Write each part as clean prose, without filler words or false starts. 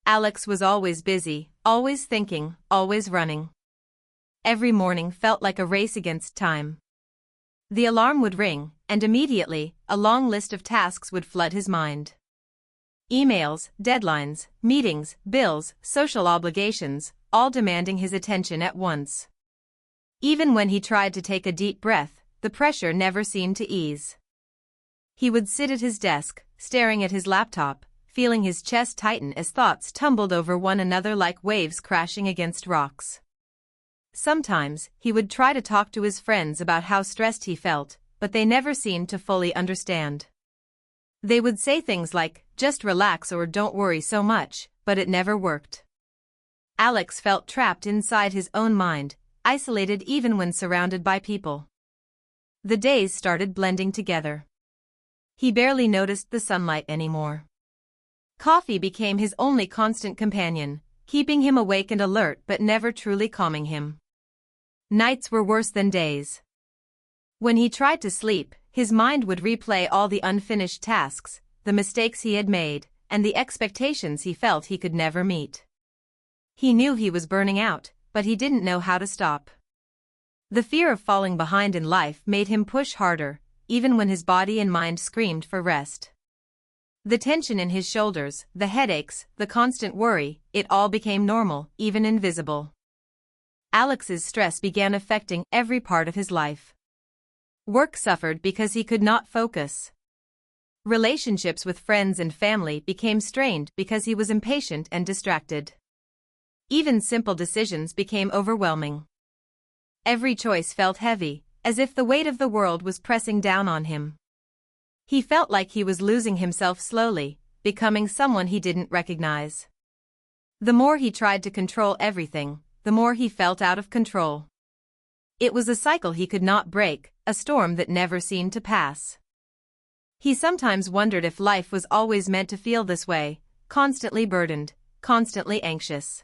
Alex was always busy, always thinking, always running. Every morning felt like a race against time. The alarm would ring, and immediately, a long list of tasks would flood his mind. Emails, deadlines, meetings, bills, social obligations, all demanding his attention at once. Even when he tried to take a deep breath, the pressure never seemed to ease. He would sit at his desk, staring at his laptop, feeling his chest tighten as thoughts tumbled over one another like waves crashing against rocks. Sometimes, he would try to talk to his friends about how stressed he felt, but they never seemed to fully understand. They would say things like, "Just relax" or "Don't worry so much," but it never worked. Alex felt trapped inside his own mind, isolated even when surrounded by people. The days started blending together. He barely noticed the sunlight anymore. Coffee became his only constant companion, keeping him awake and alert but never truly calming him. Nights were worse than days. When he tried to sleep, his mind would replay all the unfinished tasks, the mistakes he had made, and the expectations he felt he could never meet. He knew he was burning out, but he didn't know how to stop. The fear of falling behind in life made him push harder, even when his body and mind screamed for rest. The tension in his shoulders, the headaches, the constant worry, it all became normal, even invisible. Alex's stress began affecting every part of his life. Work suffered because he could not focus. Relationships with friends and family became strained because he was impatient and distracted. Even simple decisions became overwhelming. Every choice felt heavy, as if the weight of the world was pressing down on him. He felt like he was losing himself slowly, becoming someone he didn't recognize. The more he tried to control everything, the more he felt out of control. It was a cycle he could not break, a storm that never seemed to pass. He sometimes wondered if life was always meant to feel this way, constantly burdened, constantly anxious.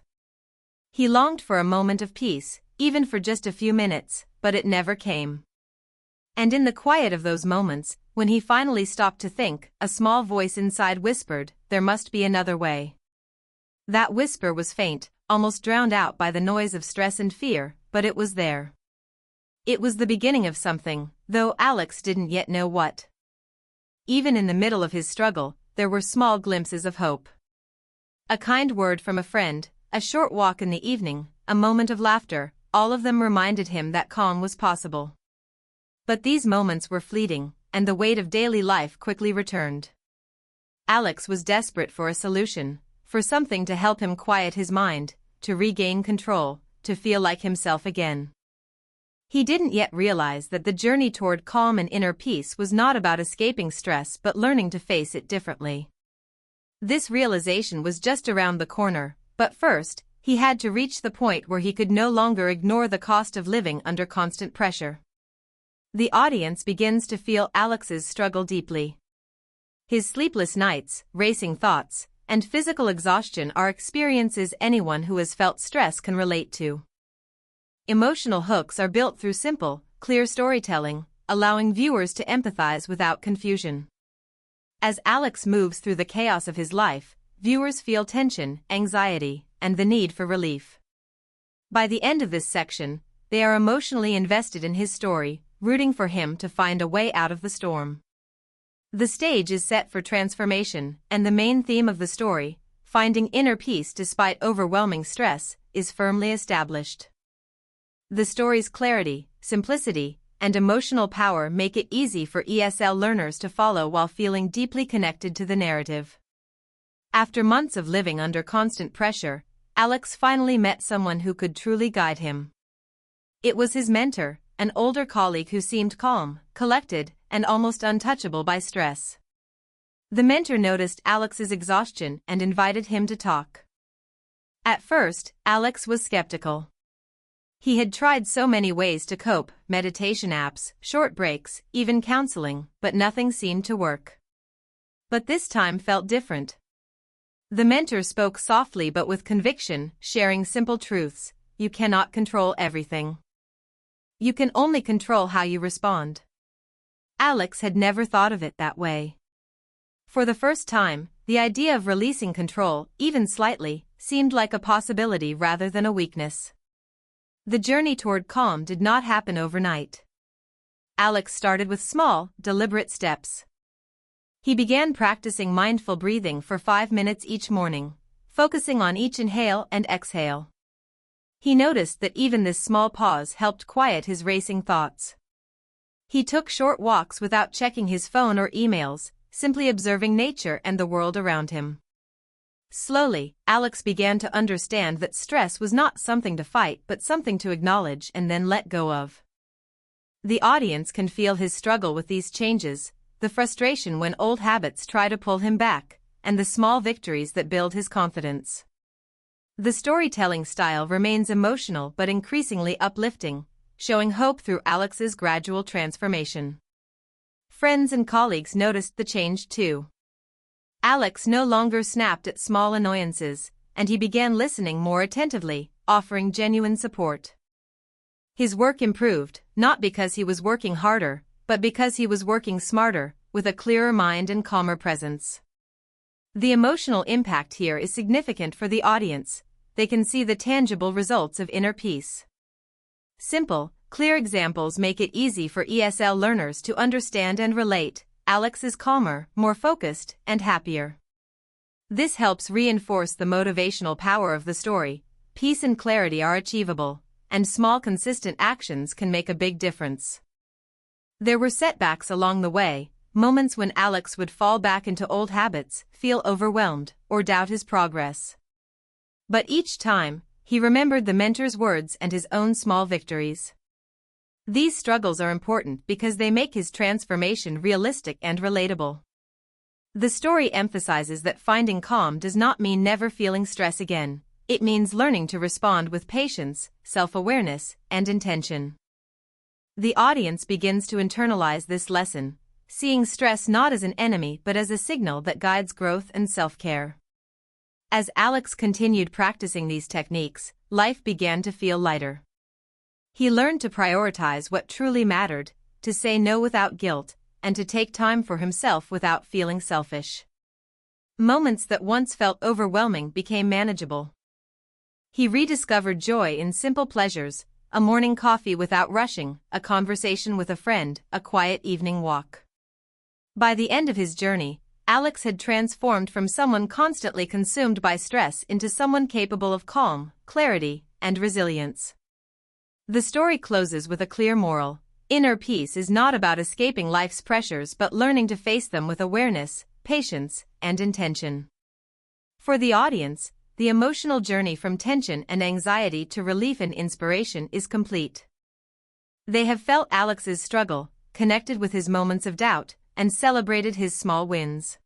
He longed for a moment of peace, even for just a few minutes, but it never came. And in the quiet of those moments, when he finally stopped to think, a small voice inside whispered, "There must be another way." That whisper was faint, almost drowned out by the noise of stress and fear, but it was there. It was the beginning of something, though Alex didn't yet know what. Even in the middle of his struggle, there were small glimpses of hope. A kind word from a friend, a short walk in the evening, a moment of laughter, all of them reminded him that calm was possible. But these moments were fleeting, and the weight of daily life quickly returned. Alex was desperate for a solution, for something to help him quiet his mind, to regain control, to feel like himself again. He didn't yet realize that the journey toward calm and inner peace was not about escaping stress but learning to face it differently. This realization was just around the corner, but first, he had to reach the point where he could no longer ignore the cost of living under constant pressure. The audience begins to feel Alex's struggle deeply. His sleepless nights, racing thoughts, and physical exhaustion are experiences anyone who has felt stress can relate to. Emotional hooks are built through simple, clear storytelling, allowing viewers to empathize without confusion. As Alex moves through the chaos of his life, viewers feel tension, anxiety, and the need for relief. By the end of this section, they are emotionally invested in his story, rooting for him to find a way out of the storm. The stage is set for transformation, and the main theme of the story, finding inner peace despite overwhelming stress, is firmly established. The story's clarity, simplicity, and emotional power make it easy for ESL learners to follow while feeling deeply connected to the narrative. After months of living under constant pressure, Alex finally met someone who could truly guide him. It was his mentor, an older colleague who seemed calm, collected, and almost untouchable by stress. The mentor noticed Alex's exhaustion and invited him to talk. At first, Alex was skeptical. He had tried so many ways to cope, meditation apps, short breaks, even counseling, but nothing seemed to work. But this time felt different. The mentor spoke softly but with conviction, sharing simple truths: you cannot control everything. You can only control how you respond. Alex had never thought of it that way. For the first time, the idea of releasing control, even slightly, seemed like a possibility rather than a weakness. The journey toward calm did not happen overnight. Alex started with small, deliberate steps. He began practicing mindful breathing for 5 minutes each morning, focusing on each inhale and exhale. He noticed that even this small pause helped quiet his racing thoughts. He took short walks without checking his phone or emails, simply observing nature and the world around him. Slowly, Alex began to understand that stress was not something to fight but something to acknowledge and then let go of. The audience can feel his struggle with these changes, the frustration when old habits try to pull him back, and the small victories that build his confidence. The storytelling style remains emotional but increasingly uplifting, showing hope through Alex's gradual transformation. Friends and colleagues noticed the change too. Alex no longer snapped at small annoyances, and he began listening more attentively, offering genuine support. His work improved, not because he was working harder, but because he was working smarter, with a clearer mind and calmer presence. The emotional impact here is significant for the audience. They can see the tangible results of inner peace. Simple, clear examples make it easy for ESL learners to understand and relate. Alex is calmer, more focused, and happier. This helps reinforce the motivational power of the story. Peace and clarity are achievable, and small consistent actions can make a big difference. There were setbacks along the way, moments when Alex would fall back into old habits, feel overwhelmed, or doubt his progress. But each time, he remembered the mentor's words and his own small victories. These struggles are important because they make his transformation realistic and relatable. The story emphasizes that finding calm does not mean never feeling stress again. It means learning to respond with patience, self-awareness, and intention. The audience begins to internalize this lesson, seeing stress not as an enemy but as a signal that guides growth and self-care. As Alex continued practicing these techniques, life began to feel lighter. He learned to prioritize what truly mattered, to say no without guilt, and to take time for himself without feeling selfish. Moments that once felt overwhelming became manageable. He rediscovered joy in simple pleasures, a morning coffee without rushing, a conversation with a friend, a quiet evening walk. By the end of his journey, Alex had transformed from someone constantly consumed by stress into someone capable of calm, clarity, and resilience. The story closes with a clear moral. Inner peace is not about escaping life's pressures but learning to face them with awareness, patience, and intention. For the audience, the emotional journey from tension and anxiety to relief and inspiration is complete. They have felt Alex's struggle, connected with his moments of doubt, and celebrated his small wins.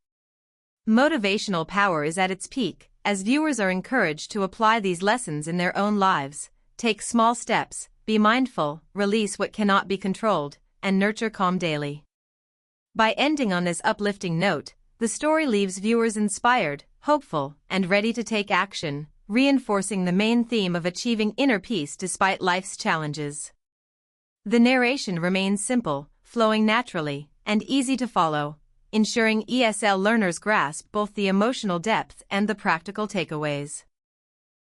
Motivational power is at its peak, as viewers are encouraged to apply these lessons in their own lives. Take small steps, be mindful, release what cannot be controlled, and nurture calm daily. By ending on this uplifting note, the story leaves viewers inspired, hopeful, and ready to take action, reinforcing the main theme of achieving inner peace despite life's challenges. The narration remains simple, flowing naturally, and easy to follow, ensuring ESL learners grasp both the emotional depth and the practical takeaways.